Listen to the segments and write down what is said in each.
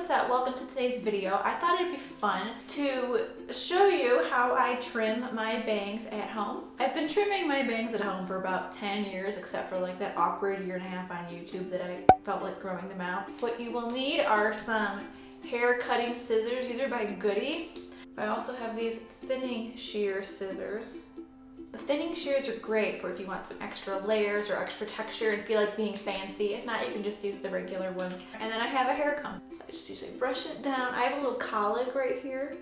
what's up? Welcome to today's video. I thought it'd be fun to show you how I trim my bangs at home. I've been trimming my bangs at home for about 10 years, except for like that awkward year and a half on YouTube that I felt like growing them out. What you will need are some hair cutting scissors. These are by Goody. I also have these thinning shear scissors. The thinning shears are great for if you want some extra layers or extra texture and feel like being fancy. If not, you can just use the regular ones. And then I have a hair comb. So I just usually brush it down. I have a little colic right here.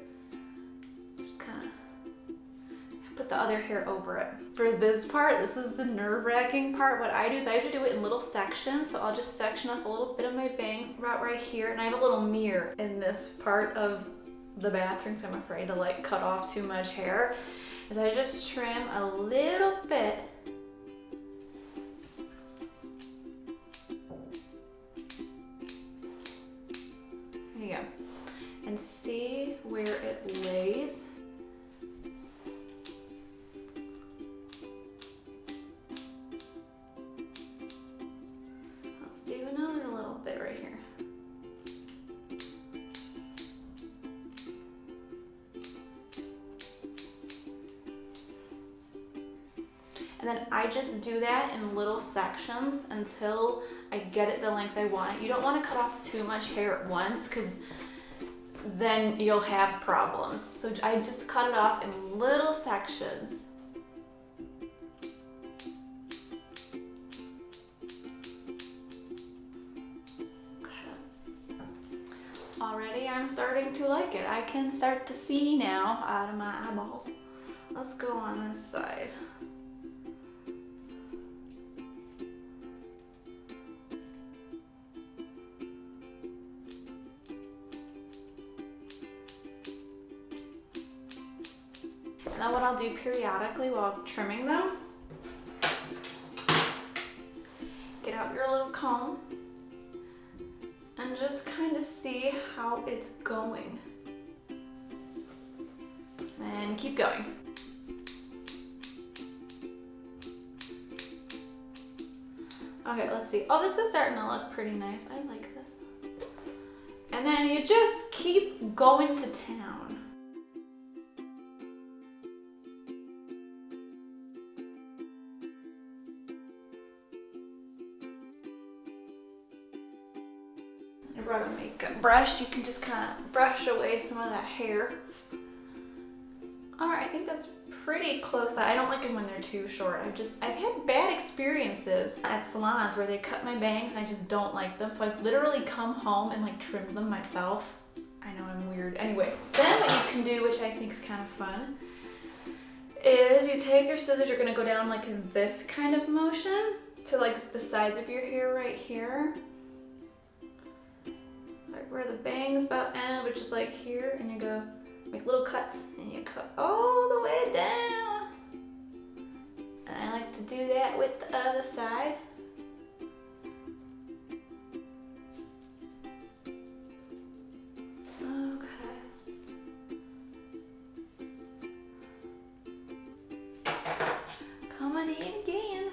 Just kind of put the other hair over it. For this part, this is the nerve-wracking part. What I do is I usually do it in little sections. So I'll just section up a little bit of my bangs right here. And I have a little mirror in this part of the bathroom, so I'm afraid to like cut off too much hair. Is I just trim a little bit. There you go. And see where it lays. Let's do another little bit right here. And then I just do that in little sections until I get it the length I want. You don't want to cut off too much hair at once because then you'll have problems. So I just cut it off in little sections. Already I'm starting to like it. I can start to see now out of my eyeballs. Let's go on this side. Now what I'll do periodically while trimming them, get out your little comb and just kind of see how it's going. And keep going. Okay, let's see. Oh, this is starting to look pretty nice. I like this. And then you just keep going to town. I brought a makeup brush. You can just kind of brush away some of that hair. Alright, I think that's pretty close. I don't like them when they're too short. I've had bad experiences at salons where they cut my bangs and I just don't like them. So I've literally come home and like trimmed them myself. I know I'm weird. Anyway, then what you can do, which I think is kind of fun, is you take your scissors, you're gonna go down like in this kind of motion to like the sides of your hair right here. Like where the bangs about end, which is like here, and you go make little cuts and you cut all the way down. And I like to do that with the other side. Okay. Coming in again.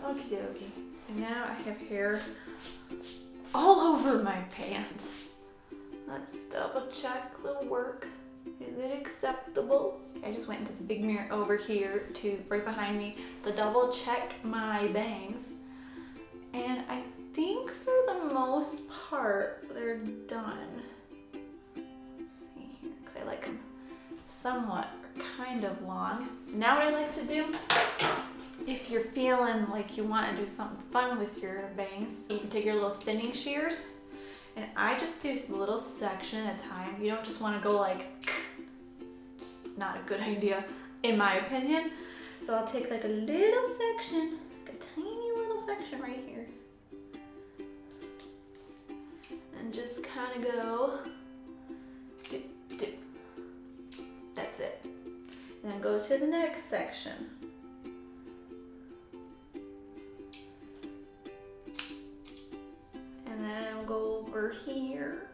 Okie dokie. And now I have hair all over my pants. Let's double check the work. Is it acceptable? I just went into the big mirror over here to right behind me to double check my bangs. And I think for the most part they're done. Let's see here, because I like them somewhat or kind of long. Now what I like to do, if you're feeling like you want to do something fun with your bangs, you can take your little thinning shears, and I just do a little section at a time. You don't just want to go like, just not a good idea in my opinion. So I'll take like a little section, like a tiny little section right here, and just kind of go, dip, dip. That's it. And then go to the next section. And then I'll go over here.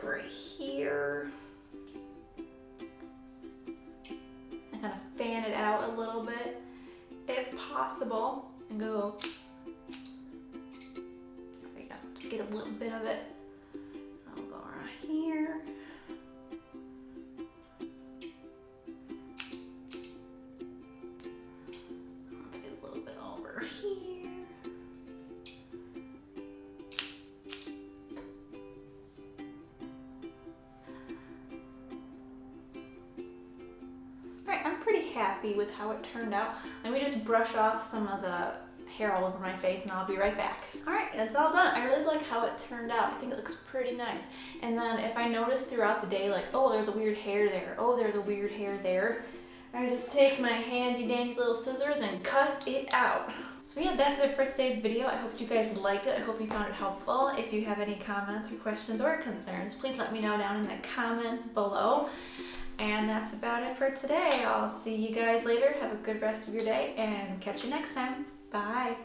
right here. And kind of fan it out a little bit if possible and go, there we go, just get a little bit of it. I'll go right here. Let's get a little bit over here. Alright, I'm pretty happy with how it turned out. Let me just brush off some of the hair all over my face and I'll be right back. Alright, it's all done. I really like how it turned out. I think it looks pretty nice. And then if I notice throughout the day, like, oh, there's a weird hair there, oh, there's a weird hair there, I just take my handy dandy little scissors and cut it out. So yeah, that's it for today's video. I hope you guys liked it. I hope you found it helpful. If you have any comments or questions or concerns, please let me know down in the comments below. And that's about it for today. I'll see you guys later. Have a good rest of your day and catch you next time. Bye.